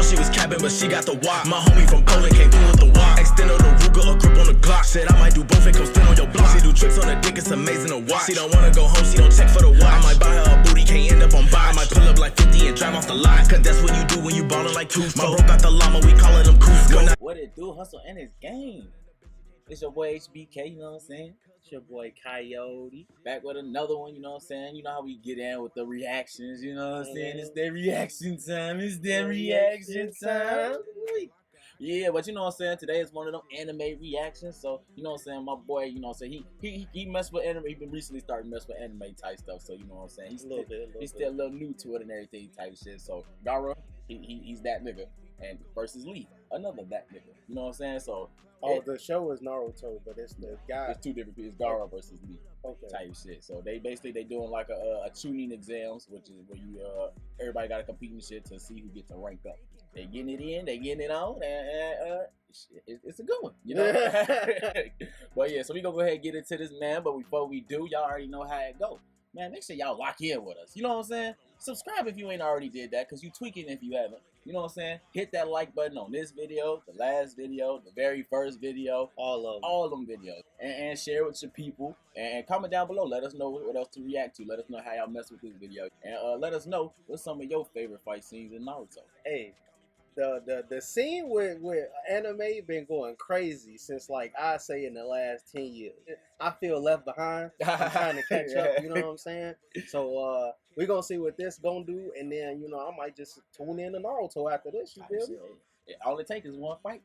she was capping, but she got the wop. My homie from Poland came through with the wop. Extend on the Ruger, a grip on the Glock. Said I might do both and come stand on your block. She do tricks on the dick, it's amazing to watch. She don't wanna go home, she don't check for the watch. I might buy her a booty, can't end up on buy. I might pull up like 50 and drive off the lot. Cause that's what you do when you ballin' like Cusco. My bro got the llama, we callin' them Cusco. What it do, hustle in his game. It's your boy HBK, you know what I'm saying? It's your boy Coyote. Back with another one, you know what I'm saying? You know how we get in with the reactions, you know what I'm saying? It's their reaction time. It's their reaction time. Yeah, but you know what I'm saying? Today is one of them anime reactions. So, you know what I'm saying? My boy, you know what I'm saying? He messed with anime. He been recently started messing with anime type stuff. So, you know what I'm saying? He's still a little new to it and everything type shit. So, GAARA, he's that nigga. And versus Lee, another that nigga. You know what I'm saying? So, the show is Naruto, but it's the guy. It's two different people. It's GAARA versus Lee type shit. So they doing like a tuning exams, which is where you everybody got to compete and shit to see who gets to rank up. They getting it in, they getting it on, and it's a good one, you know. But yeah, so we gonna go ahead and get into this, man. But before we do, y'all already know how it go, man. Make sure y'all lock in with us. You know what I'm saying? Subscribe if you ain't already did that, cause you tweaking if you haven't. You know what I'm saying? Hit that like button on this video, the last video, the very first video, all of them videos, and share with your people. And comment down below. Let us know what else to react to. Let us know how y'all mess with this video, and let us know what's some of your favorite fight scenes in Naruto. Hey, the scene with anime been going crazy since, like, I say in the last 10 years. I feel left behind. I'm trying to catch up. You know what I'm saying? So we gonna see what this gonna do, and then, you know, I might just tune in to Naruto after this. You feel me? All it takes is one fight.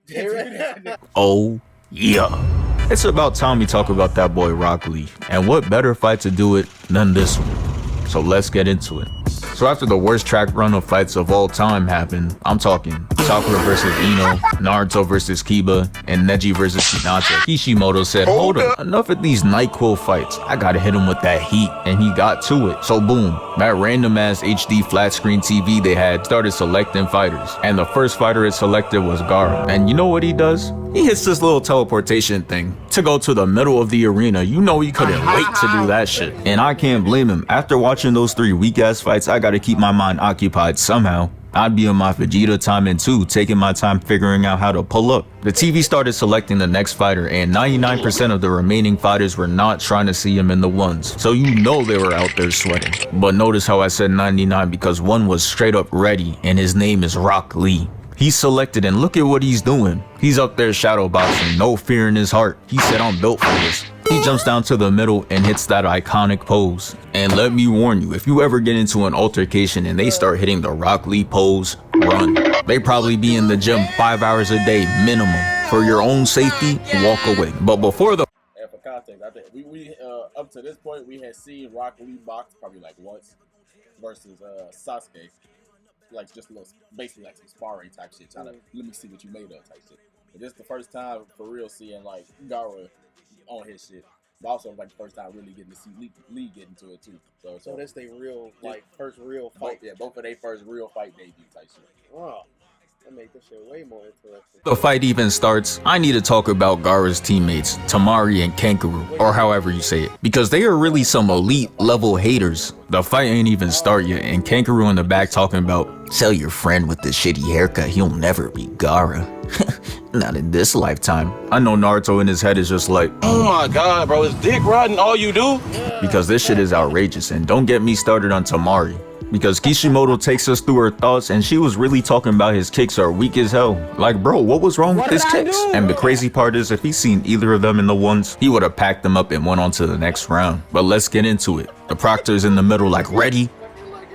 Oh yeah, it's about time we talk about that boy Rock Lee, and what better fight to do it than this one. So let's get into it. So after the worst track run of fights of all time happened, I'm talking Sakura versus Ino, Naruto versus Kiba, and Neji versus Hinata, Kishimoto said, hold up, enough of these NyQuil fights. I gotta hit him with that heat, and he got to it. So boom, that random ass HD flat screen TV they had started selecting fighters, and the first fighter it selected was GAARA. And you know what he does? He hits this little teleportation thing to go to the middle of the arena. You know he couldn't wait to do that shit. And I can't blame him. After watching those 3 weak ass fights, I gotta keep my mind occupied somehow. I'd be on my Vegeta timing too, taking my time figuring out how to pull up. The TV started selecting the next fighter, and 99% of the remaining fighters were not trying to see him in the ones. So you know they were out there sweating. But notice how I said 99, because one was straight up ready, and his name is Rock Lee. He's selected, and look at what he's doing. He's up there shadow boxing, no fear in his heart. He said, I'm built for this. He jumps down to the middle and hits that iconic pose. And let me warn you, if you ever get into an altercation and they start hitting the Rock Lee pose, run. They probably be in the gym 5 hours a day minimum. For your own safety, walk away. But before the... And for context, I think we up to this point, we had seen Rock Lee box probably like once versus Sasuke. Like just a little, basically like some sparring type shit. Trying to let me see what you made of type shit. But this is the first time for real seeing like GAARA on his shit. But also like the first time really getting to see Lee get into it too. So this they real, like, first real fight. Both of their first real fight debut type shit. Wow. That make this shit way more interesting. The fight even starts, I need to talk about GAARA's teammates, Tamari and Kankuro, or however you say it, because they are really some elite level haters. The fight ain't even start yet, and Kankuro in the back talking about, tell your friend with the shitty haircut he'll never be GAARA. Not in this lifetime. I know Naruto in his head is just like, oh my god bro, is dick riding all you do? Because this shit is outrageous, and don't get me started on Tamari. Because Kishimoto takes us through her thoughts, and she was really talking about his kicks are weak as hell. Like, bro, what was wrong with his kicks? And the crazy part is, if he's seen either of them in the ones, he would have packed them up and went on to the next round. But let's get into it. The Proctor's in the middle like, ready?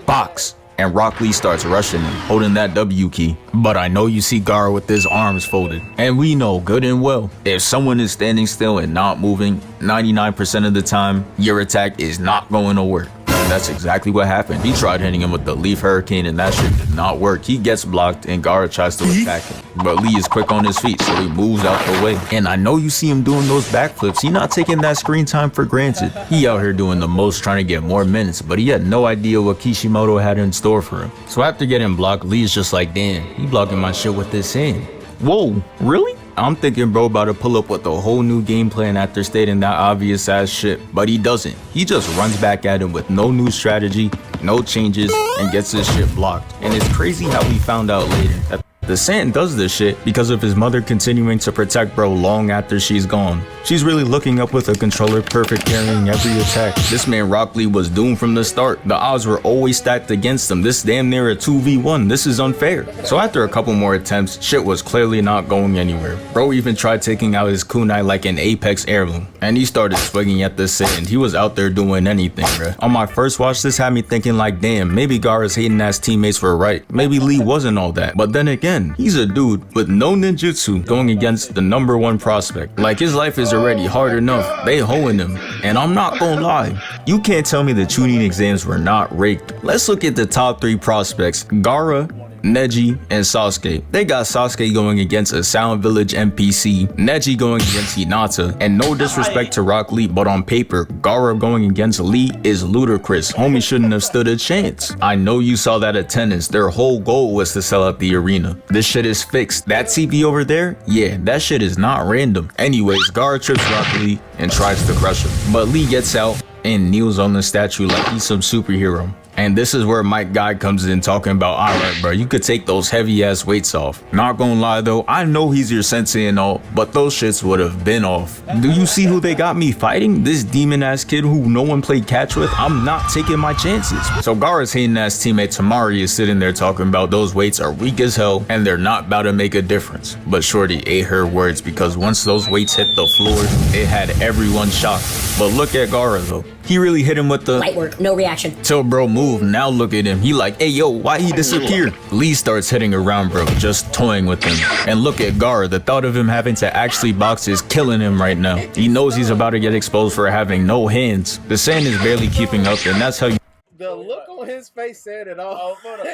Box. And Rock Lee starts rushing him, holding that W key. But I know you see GAARA with his arms folded. And we know good and well, if someone is standing still and not moving, 99% of the time, your attack is not going to work. And that's exactly what happened. He tried hitting him with the Leaf Hurricane and that shit did not work. He gets blocked and GAARA tries to attack him. But Lee is quick on his feet, so he moves out the way. And I know you see him doing those backflips. He not taking that screen time for granted. He out here doing the most, trying to get more minutes, but he had no idea what Kishimoto had in store for him. So after getting blocked, Lee is just like, damn, he blocking my shit with this hand. Whoa, really? I'm thinking bro about to pull up with a whole new game plan after stating that obvious ass shit, but he doesn't. He just runs back at him with no new strategy, no changes, and gets his shit blocked. And it's crazy how we found out later that The Saiyan does this shit because of his mother continuing to protect bro long after she's gone. She's really looking up with a controller perfect carrying every attack. This man Rock Lee was doomed from the start. The odds were always stacked against him. This damn near a 2v1. This is unfair. So after a couple more attempts, shit was clearly not going anywhere. Bro even tried taking out his kunai like an Apex heirloom, and he started swinging at the Saiyan. He was out there doing anything, bruh. On my first watch, this had me thinking like, damn, maybe GAARA's hating ass teammates were right. Maybe Lee wasn't all that. But then again, he's a dude with no ninjutsu going against the #1 prospect. Like, his life is already hard enough. They hoeing him. And I'm not gonna lie, you can't tell me the tuning exams were not rigged. Let's look at the top 3 prospects. GAARA, Neji, and Sasuke. They got Sasuke going against a Sound Village NPC, Neji going against Hinata, and no disrespect to Rock Lee, but on paper, GAARA going against Lee is ludicrous. Homie shouldn't have stood a chance. I know you saw that attendance. Their whole goal was to sell out the arena. This shit is fixed. That TV over there, yeah, that shit is not random. Anyways, GAARA trips Rock Lee and tries to crush him, but Lee gets out and kneels on the statue like he's some superhero. And this is where Mike Guy comes in talking about, alright bro, you could take those heavy ass weights off. Not gonna lie though, I know he's your sensei and all, but those shits would have been off. Do you see who they got me fighting? This demon ass kid who no one played catch with? I'm not taking my chances. So GAARA's hating ass teammate Tamari is sitting there talking about those weights are weak as hell and they're not about to make a difference. But Shorty ate her words, because once those weights hit the floor, it had everyone shocked. But look at GAARA though. He really hit him with the light work, no reaction. Till bro moved. Now look at him. He like, hey yo, why he disappeared? Lee starts hitting around bro, just toying with him. And look at GAARA. The thought of him having to actually box is killing him right now. He knows he's about to get exposed for having no hands. The Saiyan is barely keeping up, and that's how you. The look on his face said it all. Oh, hold on.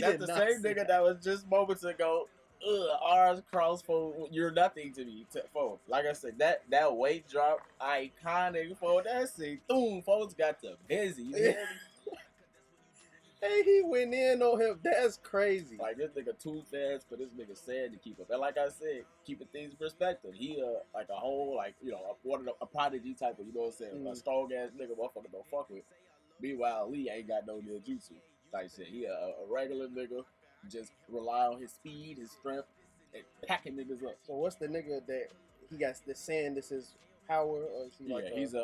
That's the same nigga that was just moments ago. R's cross for you're nothing to me. Folks, like I said, that weight drop, iconic. For that scene, boom, folks got the busy. Hey, he went in on him. That's crazy. Like, this nigga too fast, but this nigga said to keep up. And like I said, keeping things in perspective. He like a whole, like, you know, a prodigy type of, you know what I'm saying, a strong ass nigga motherfucker don't fuck with. Meanwhile, Lee ain't got no ninjutsu. Like I said, he a regular nigga. Just rely on his speed, his strength, and packing niggas up. So what's the nigga that he got the sand? This is power, or is he like he's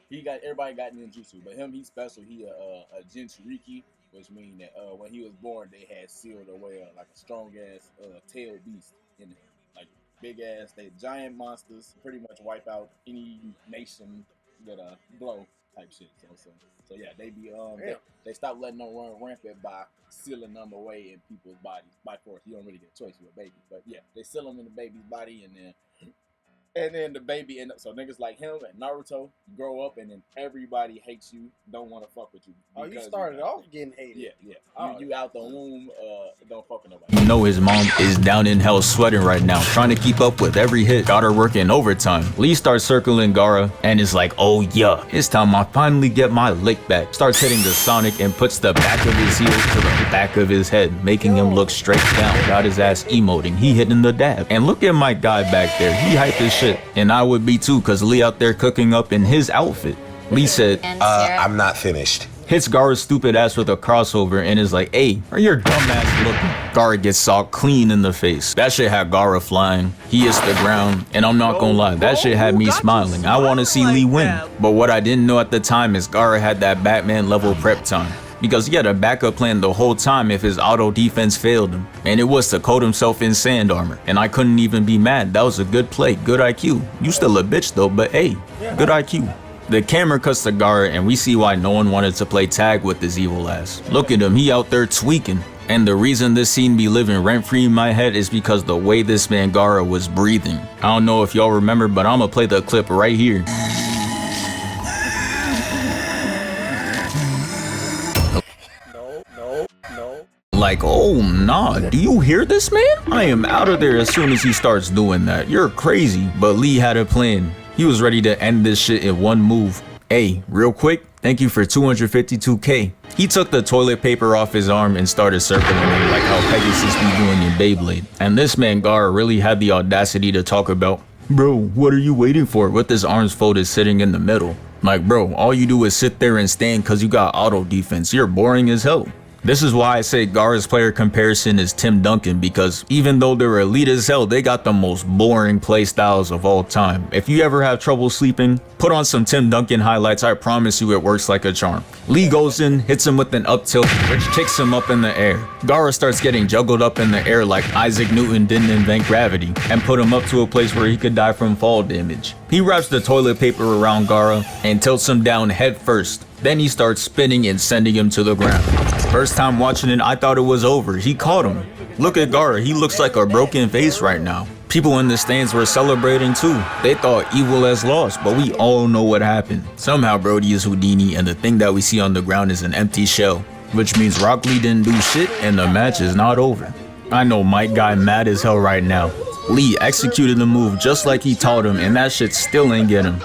he got, everybody got ninjutsu, but him, he's special. He a Jinchuriki, which means that when he was born, they had sealed away like a strong ass tail beast in it, like big ass. They giant monsters, pretty much wipe out any nation with a blow type shit. So yeah, they be they stop letting them run rampant by sealing them away in people's bodies by force. You don't really get a choice with a baby, but yeah, they seal them in the baby's body, and then the baby end up. So niggas like him and Naruto grow up, and then everybody hates you, don't want to fuck with you. Oh, you started off getting hated. Yeah. Oh, you out the womb, don't fuck with nobody. You know his mom is down in hell sweating right now, trying to keep up with every hit. Got her working overtime. Lee starts circling GAARA and is like, oh yeah, it's time I finally get my lick back. Starts hitting the Sonic and puts the back of his heels to the back of his head, making him look straight down. Got his ass emoting. He hitting the dab. And look at my guy back there. He hyped his shit. And I would be too, cause Lee out there cooking up in his outfit. Lee said, I'm not finished. Hits GAARA's stupid ass with a crossover and is like, hey, are your dumb ass looking? GAARA gets socked clean in the face. That shit had GAARA flying. He hits the ground, and I'm not gonna lie, that shit had me smiling. I wanna see Lee win. But what I didn't know at the time is GAARA had that Batman level prep time, because he had a backup plan the whole time if his auto defense failed him, and it was to coat himself in sand armor. And I couldn't even be mad. That was a good play, good IQ. You still a bitch though, but hey, good IQ. The camera cuts to GAARA and we see why no one wanted to play tag with his evil ass. Look at him, he out there tweaking. And the reason this scene be living rent-free in my head is because the way this man GAARA was breathing. I don't know if y'all remember, but I'ma play the clip right here. No. Like, oh nah, do you hear this man? I am out of there as soon as he starts doing that. You're crazy. But Lee had a plan. He was ready to end this shit in one move. Hey, real quick, thank you for 252K. He took the toilet paper off his arm and started circling him like how Pegasus be doing in Beyblade. And this man GAARA really had the audacity to talk about, bro, what are you waiting for, with his arms folded sitting in the middle. Like, bro, all you do is sit there and stand cause you got auto defense. You're boring as hell. This is why I say GAARA's player comparison is Tim Duncan, because even though they're elite as hell, they got the most boring play styles of all time. If you ever have trouble sleeping, put on some Tim Duncan highlights, I promise you it works like a charm. Lee goes in, hits him with an up tilt, which kicks him up in the air. GAARA starts getting juggled up in the air like Isaac Newton didn't invent gravity, and put him up to a place where he could die from fall damage. He wraps the toilet paper around GAARA and tilts him down head first. Then he starts spinning and sending him to the ground. First time watching it, I thought it was over. He caught him. Look at GAARA, he looks like a broken face right now. People in the stands were celebrating too. They thought Evil has lost, but we all know what happened. Somehow Brody is Houdini, and the thing that we see on the ground is an empty shell, which means Rock Lee didn't do shit and the match is not over. I know Mike Guy mad as hell right now. Lee executed the move just like he taught him, and that shit still ain't get him.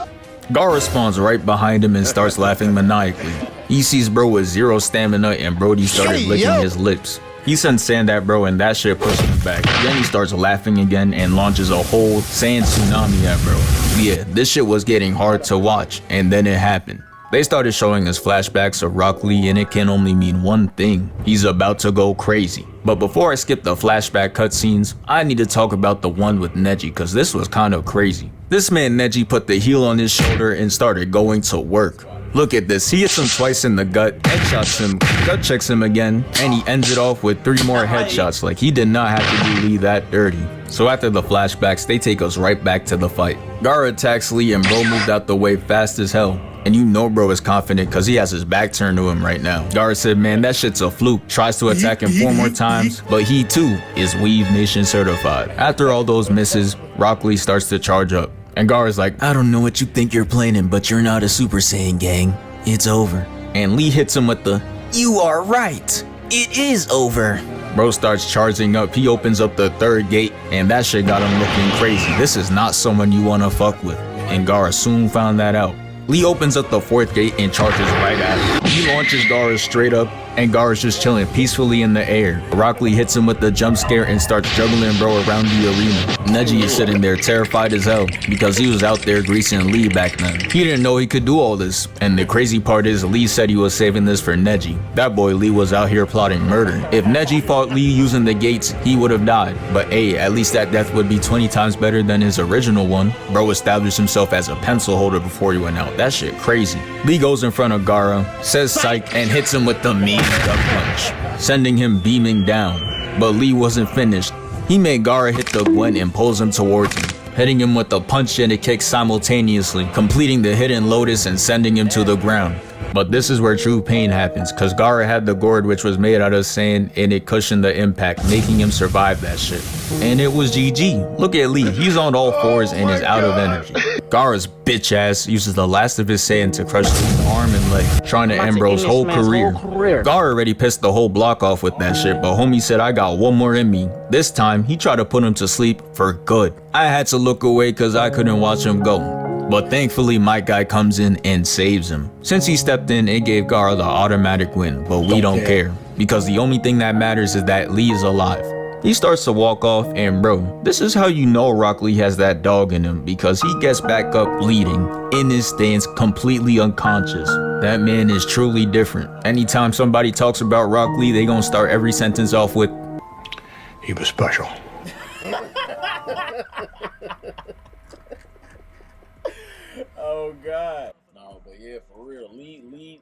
GAARA spawns right behind him and starts laughing maniacally. He sees bro with zero stamina and Brody started licking his lips. He sends sand at bro and that shit pushes him back. Then he starts laughing again and launches a whole sand tsunami at bro. Yeah, this shit was getting hard to watch, and then it happened. They started showing us flashbacks of Rock Lee, and it can only mean one thing. He's about to go crazy. But before I skip the flashback cutscenes, I need to talk about the one with Neji, cause this was kind of crazy. This man Neji put the heel on his shoulder and started going to work. Look at this, he hits him twice in the gut, headshots him, gut checks him again, and he ends it off with 3 more headshots. Like, he did not have to do Lee that dirty. So after the flashbacks, they take us right back to the fight. GAARA attacks Lee and bro moved out the way fast as hell. And you know bro is confident cause he has his back turned to him right now. GAARA said, man, that shit's a fluke. Tries to attack him 4 more times, but he too is Weave Nation certified. After all those misses, Rock Lee starts to charge up. And GAARA's like, I don't know what you think you're planning, but you're not a Super Saiyan gang. It's over. And Lee hits him with the, you are right. It is over. Bro starts charging up. He opens up the 3rd gate, and that shit got him looking crazy. This is not someone you wanna fuck with. And GAARA soon found that out. Lee opens up the 4th gate and charges right at him. He launches GAARA straight up, and GAARA's just chilling peacefully in the air. Rock Lee hits him with the jump scare and starts juggling bro around the arena. Neji is sitting there terrified as hell because he was out there greasing Lee back then. He didn't know he could do all this, and the crazy part is Lee said he was saving this for Neji. That boy Lee was out here plotting murder. If Neji fought Lee using the gates, he would have died. But hey, at least that death would be 20 times better than his original one. Bro established himself as a pencil holder before he went out. That shit crazy. Lee goes in front of GAARA, says psych, and hits him with the mean duck punch, sending him beaming down. But Lee wasn't finished. He made GAARA hit the Gwen and pulls him towards him, hitting him with a punch and a kick simultaneously, completing the hidden lotus and sending him to the ground. But this is where true pain happens, cause GAARA had the gourd which was made out of sand and it cushioned the impact, making him survive that shit. And it was GG. Look at Lee, he's on all 4s and is out of energy. GAARA's bitch ass uses the last of his sand to crush Lee's arm and leg, trying to end bro's whole career. GAARA already pissed the whole block off with that shit, but homie said I got one more in me. This time, he tried to put him to sleep for good. I had to look away cause I couldn't watch him go. But thankfully, my guy comes in and saves him. Since he stepped in, it gave GAARA the automatic win, but we don't care. Because the only thing that matters is that Lee is alive. He starts to walk off, and bro, this is how you know Rock Lee has that dog in him, because he gets back up bleeding, in his stance, completely unconscious. That man is truly different. Anytime somebody talks about Rock Lee, they gonna start every sentence off with, He was special. Oh God. No, but yeah, for real, Lee,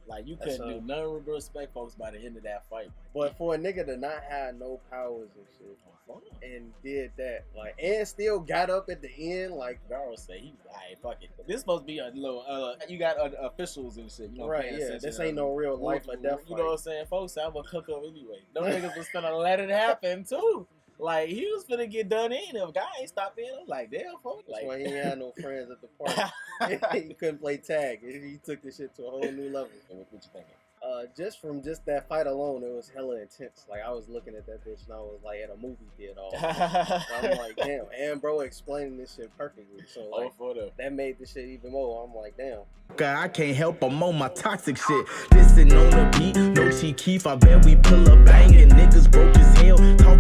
like you couldn't do nothing with respect folks by the end of that fight. But for a nigga to not have no powers and shit, and did that, like, and still got up at the end, like GAARA say he, alright, fuck it. This supposed to be a little, you got officials and shit, you know, right? Yeah, this ain't no real life or death. You know what I'm saying, folks? I'm gonna cook up anyway. Them niggas was finna let it happen too. Like, he was finna get done in. If guy ain't stopped in, I'm like, damn, folks. That's like, why he ain't had no friends at the party. He couldn't play tag. He took this shit to a whole new level. What you thinking? Just from that fight alone, it was hella intense. Like, I was looking at that bitch and I was like at a movie theater. I'm like, damn. And bro explaining this shit perfectly. So like, that made this shit even more. I'm like, damn. God, I can't help, I'm on my toxic shit. Listen on the beat, no T Keith, I bet we pull a bang and niggas broke as hell. Talking